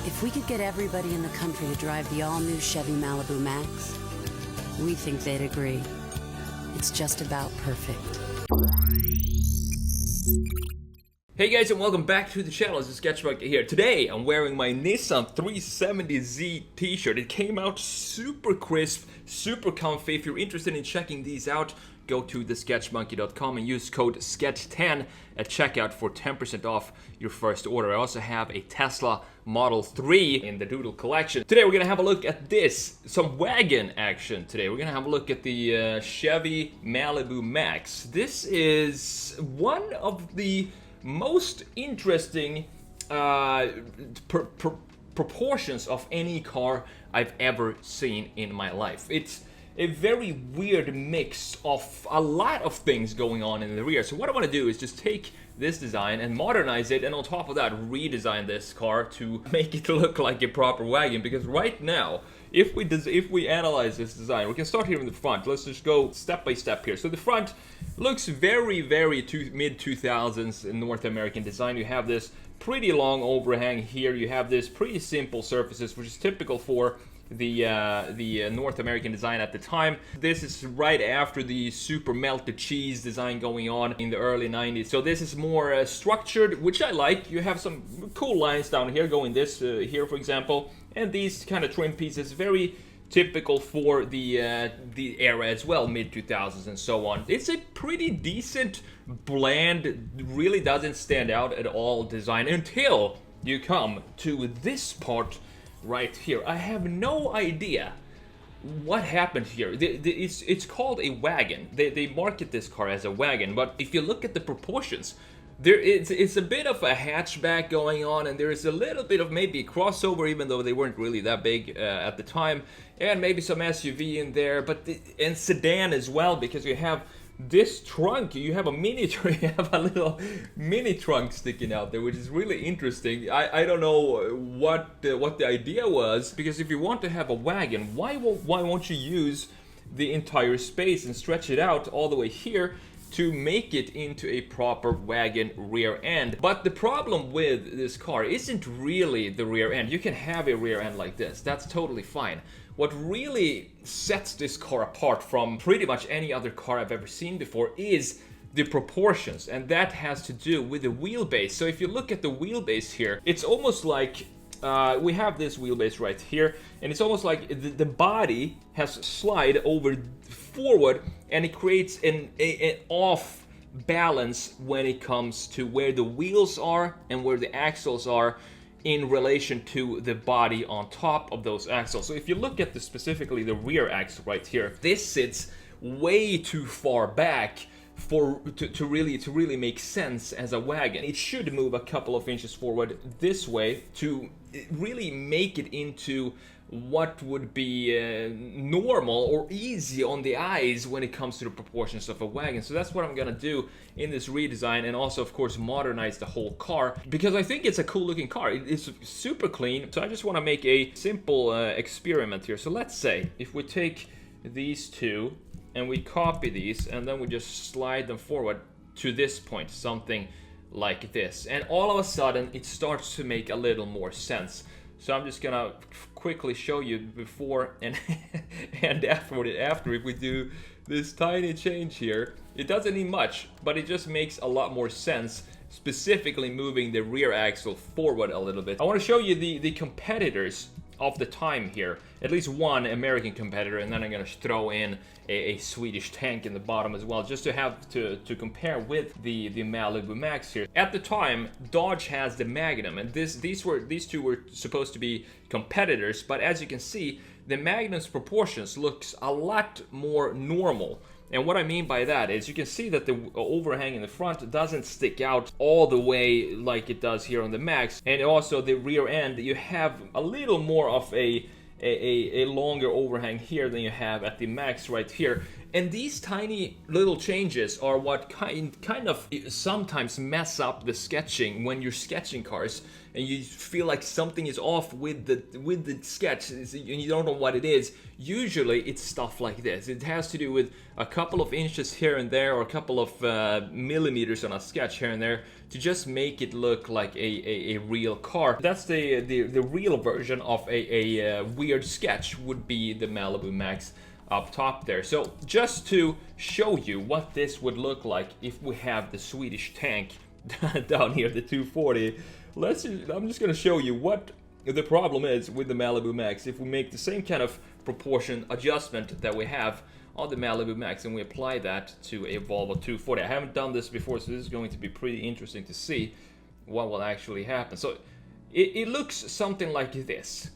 If we could get everybody in the country to drive the all-new Chevy Malibu Maxx, we think they'd agree. It's just about perfect. Hey guys, and welcome back to the channel. It's TheSketchMonkey here. Today I'm wearing my Nissan 370Z t-shirt. It came out super crisp, super comfy. If you're interested in checking these out, go to TheSketchMonkey.com and use code SKETCH10 at checkout for 10% off your first order. I also have a Tesla Model 3 in the Doodle collection. Today we're gonna have a look at some wagon action today. We're gonna have a look at the Chevy Malibu Maxx. This is one of the most interesting proportions of any car I've ever seen in my life. It's a very weird mix of a lot of things going on in the rear. So what I want to do is just take this design and modernize it, and on top of that redesign this car to make it look like a proper wagon. Because right now, if we analyze this design, we can start here in the front. Let's just go step by step here. So the front looks very mid 2000s in North American design. You have this pretty long overhang here. You have this pretty simple surfaces, which is typical for the North American design at the time. This is right after the super melted cheese design going on in the early 90s. So this is more structured, which I like. You have some cool lines down here going this here, for example, and these kind of trim pieces, very typical for the era as well, mid 2000s and so on. It's a pretty decent, bland, really doesn't stand out at all design until you come to this part right here. I have no idea what happened here. It's called a wagon. They market this car as a wagon, but if you look at the proportions, it's a bit of a hatchback going on, and there's a little bit of maybe a crossover, even though they weren't really that big at the time, and maybe some SUV in there, and sedan as well, because you have this trunk, you have a little mini trunk sticking out there, which is really interesting. I don't know what the idea was, because if you want to have a wagon, why won't you use the entire space and stretch it out all the way here to make it into a proper wagon rear end? But the problem with this car isn't really the rear end. You can have a rear end like this, that's totally fine. What really sets this car apart from pretty much any other car I've ever seen before is the proportions, and that has to do with the wheelbase. So if you look at the wheelbase here, it's almost like we have this wheelbase right here, and it's almost like the body has slide over forward, and it creates an off balance when it comes to where the wheels are and where the axles are in relation to the body on top of those axles. So if you look at specifically the rear axle right here, this sits way too far back to really make sense as a wagon. It should move a couple of inches forward this way to really make it into what would be normal or easy on the eyes when it comes to the proportions of a wagon. So that's what I'm gonna do in this redesign, and also of course modernize the whole car, because I think it's a cool looking car. It's super clean. So I just want to make a simple experiment here. So let's say if we take these two and we copy these, and then we just slide them forward to this point, something like this, and all of a sudden it starts to make a little more sense. So I'm just gonna quickly show you before and and after if we do this tiny change here. It doesn't need much, but it just makes a lot more sense, specifically moving the rear axle forward a little bit. I want to show you the competitors of the time here, at least one American competitor, and then I'm gonna throw in a Swedish tank in the bottom as well, just to have to compare with the Malibu Maxx here. At the time, Dodge has the Magnum, and these two were supposed to be competitors, but as you can see, the Magnum's proportions looks a lot more normal. And what I mean by that is you can see that the overhang in the front doesn't stick out all the way like it does here on the Maxx, and also the rear end, you have a little more of a longer overhang here than you have at the Maxx right here. And these tiny little changes are what kind of sometimes mess up the sketching when you're sketching cars. and you feel like something is off with the sketch and you don't know what it is, usually it's stuff like this. It has to do with a couple of inches here and there, or a couple of millimeters on a sketch here and there, to just make it look like a real car. That's the real version of a weird sketch would be the Malibu Maxx up top there. So just to show you what this would look like if we have the Swedish tank down here, the 240, I'm just going to show you what the problem is with the Malibu Maxx if we make the same kind of proportion adjustment that we have on the Malibu Maxx and we apply that to a Volvo 240. I haven't done this before, so this is going to be pretty interesting to see what will actually happen. So it looks something like this.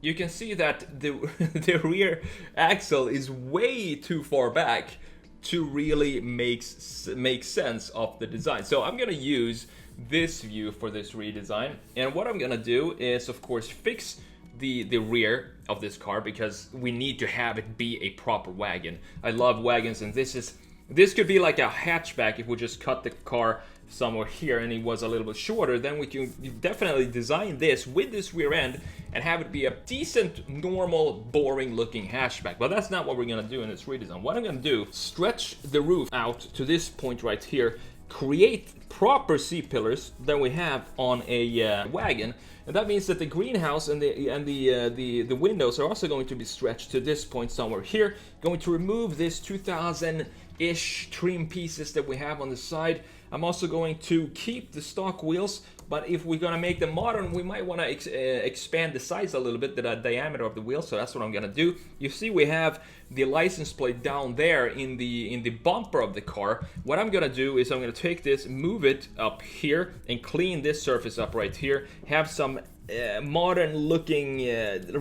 You can see that the rear axle is way too far back to really make sense of the design. So I'm gonna use this view for this redesign, and what I'm gonna do is, of course, fix the rear of this car, because we need to have it be a proper wagon. I love wagons, and this could be like a hatchback if we just cut the car somewhere here and it was a little bit shorter. Then we can definitely design this with this rear end and have it be a decent, normal, boring looking hatchback. But that's not what we're gonna do in this redesign. What I'm gonna do, stretch the roof out to this point right here, create proper C-pillars that we have on a wagon, and that means that the greenhouse and the windows are also going to be stretched to this point somewhere here. Going to remove this 2000-ish trim pieces that we have on the side. I'm also going to keep the stock wheels, but if we're gonna make them modern, we might want to expand the size a little bit, the diameter of the wheel. So that's what I'm gonna do. You see, we have the license plate down there in the bumper of the car. What I'm gonna do is I'm gonna take this, move it up here, and clean this surface up right here. Have some modern looking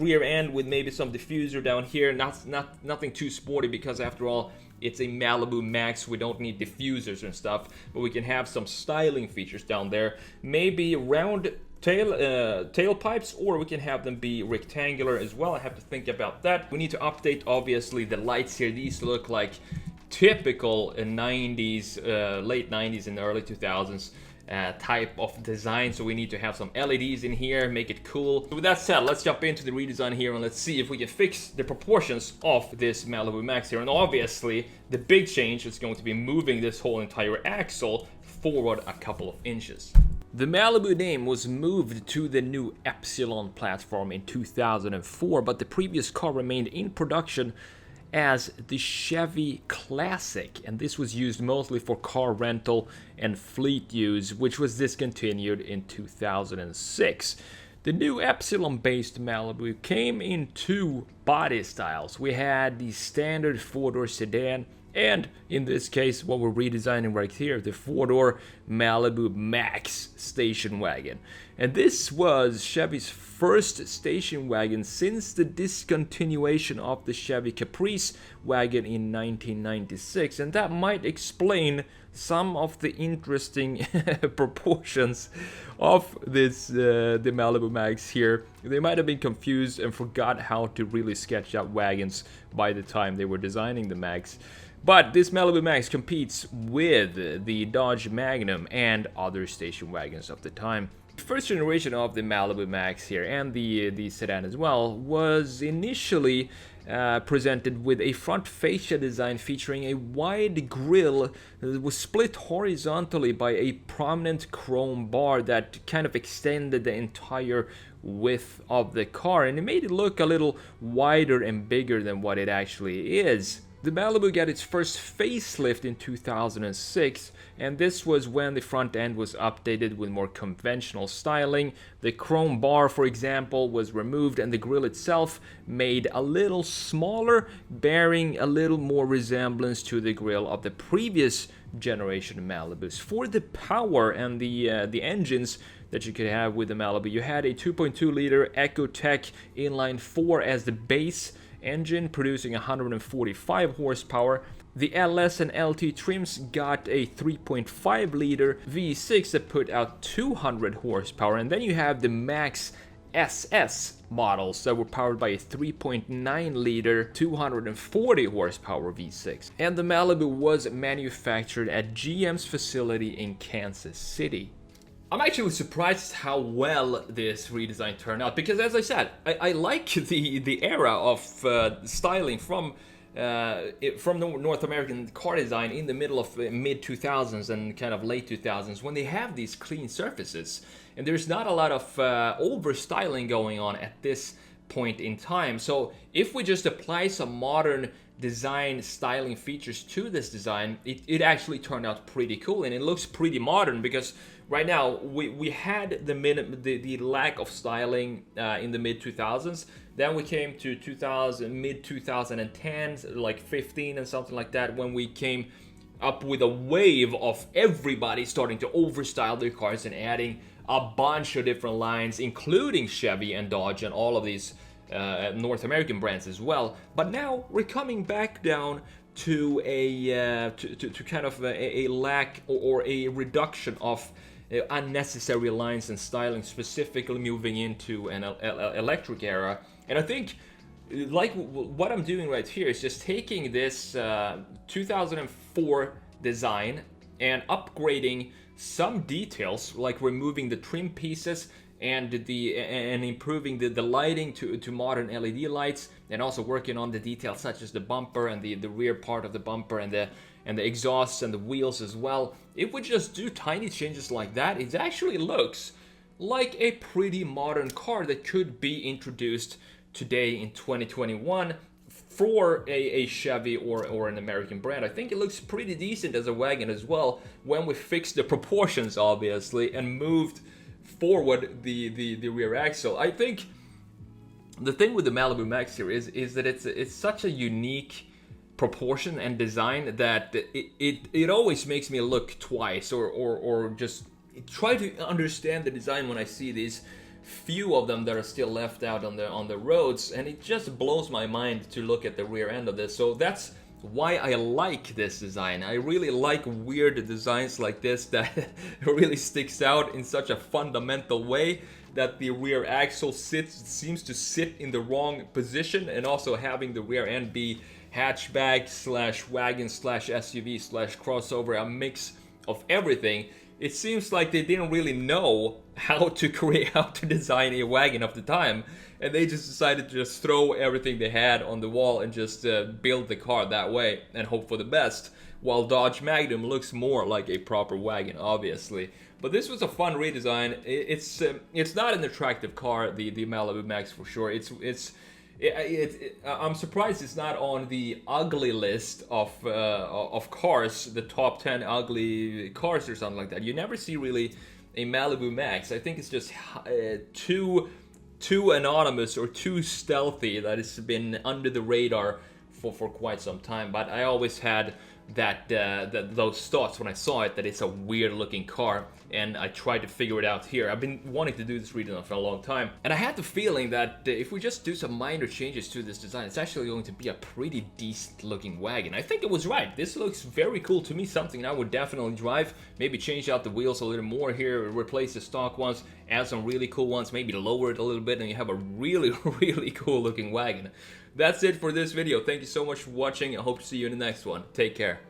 rear end with maybe some diffuser down here. Nothing too sporty, because after all, it's a Malibu Maxx. We don't need diffusers and stuff, but we can have some styling features down there. Maybe round tailpipes, or we can have them be rectangular as well. I have to think about that. We need to update, obviously, the lights here. These look like typical 90s, late 90s and early 2000s type of design, so we need to have some LEDs in here, make it cool. So with that said, let's jump into the redesign here and let's see if we can fix the proportions of this Malibu Maxx here. And obviously the big change is going to be moving this whole entire axle forward a couple of inches. The Malibu name was moved to the new Epsilon platform in 2004, but the previous car remained in production as the Chevy Classic, and this was used mostly for car rental and fleet use, which was discontinued in 2006. The new Epsilon-based Malibu came in two body styles. We had the standard four-door sedan, and in this case, what we're redesigning right here, the four-door Malibu Maxx station wagon. And this was Chevy's first station wagon since the discontinuation of the Chevy Caprice wagon in 1996, and that might explain some of the interesting proportions of this the Malibu Maxx here. They might have been confused and forgot how to really sketch out wagons by the time they were designing the Maxx. But this Malibu Maxx competes with the Dodge Magnum and other station wagons of the time. The first generation of the Malibu Maxx here, and the sedan as well, was initially presented with a front fascia design featuring a wide grille that was split horizontally by a prominent chrome bar that kind of extended the entire width of the car, and it made it look a little wider and bigger than what it actually is. The Malibu got its first facelift in 2006, and this was when the front end was updated with more conventional styling. The chrome bar, for example, was removed, and the grille itself made a little smaller, bearing a little more resemblance to the grille of the previous generation Malibus. For the power and the engines that you could have with the Malibu, you had a 2.2 liter EcoTech inline 4 as the base engine, producing 145 horsepower. The LS and LT trims got a 3.5 liter V6 that put out 200 horsepower, and then you have the Max SS models that were powered by a 3.9 liter 240 horsepower V6. And the Malibu was manufactured at GM's facility in Kansas City. I'm actually surprised how well this redesign turned out, because as I said, I like the era of styling from the North American car design in the middle of mid 2000s and kind of late 2000s, when they have these clean surfaces and there's not a lot of over styling going on at this point in time. So if we just apply some modern design styling features to this design, it actually turned out pretty cool, and it looks pretty modern, because right now we had the lack of styling in the mid 2000s. Then we came to mid 2010s, like 15 and something like that, when we came up with a wave of everybody starting to overstyle their cars and adding a bunch of different lines, including Chevy and Dodge and all of these North American brands as well. But now we're coming back down to a to kind of a lack or a reduction of unnecessary lines and styling, specifically moving into an electric era. And I think, like what I'm doing right here is just taking this 2004 design and upgrading some details, like removing the trim pieces and improving the lighting to modern LED lights, and also working on the details such as the bumper and the rear part of the bumper and the exhausts and the wheels as well. If we just do tiny changes like that, it actually looks like a pretty modern car that could be introduced today in 2021 for a Chevy or an American brand. I think it looks pretty decent as a wagon as well, when we fixed the proportions, obviously, and moved forward the rear axle. I think the thing with the Malibu Maxx here is that it's such a unique proportion and design that it always makes me look twice, or just try to understand the design when I see these few of them that are still left out on the roads, and it just blows my mind to look at the rear end of this. So that's why I like this design. I really like weird designs like this that really sticks out in such a fundamental way, that the rear axle seems to sit in the wrong position, and also having the rear end be hatchback slash wagon slash SUV slash crossover, a mix of everything. It seems like they didn't really know how to design a wagon of the time, and they just decided to just throw everything they had on the wall and just build the car that way and hope for the best, while Dodge Magnum looks more like a proper wagon, obviously. But this was a fun redesign. It's not an attractive car, the Malibu Maxx, for sure. I'm surprised it's not on the ugly list of cars, the top 10 ugly cars or something like that. You never see really a Malibu Maxx. I think it's just too anonymous or too stealthy that it's been under the radar for quite some time. But I always had those thoughts when I saw it, that it's a weird looking car, and I tried to figure it out here. I've been wanting to do this redesign for a long time, and I had the feeling that if we just do some minor changes to this design, it's actually going to be a pretty decent looking wagon. I think it was right. This looks very cool to me, something I would definitely drive. Maybe change out the wheels a little more here, replace the stock ones, add some really cool ones, maybe lower it a little bit, and you have a really, really cool looking wagon. That's it for this video. Thank you so much for watching. I hope to see you in the next one. Take care.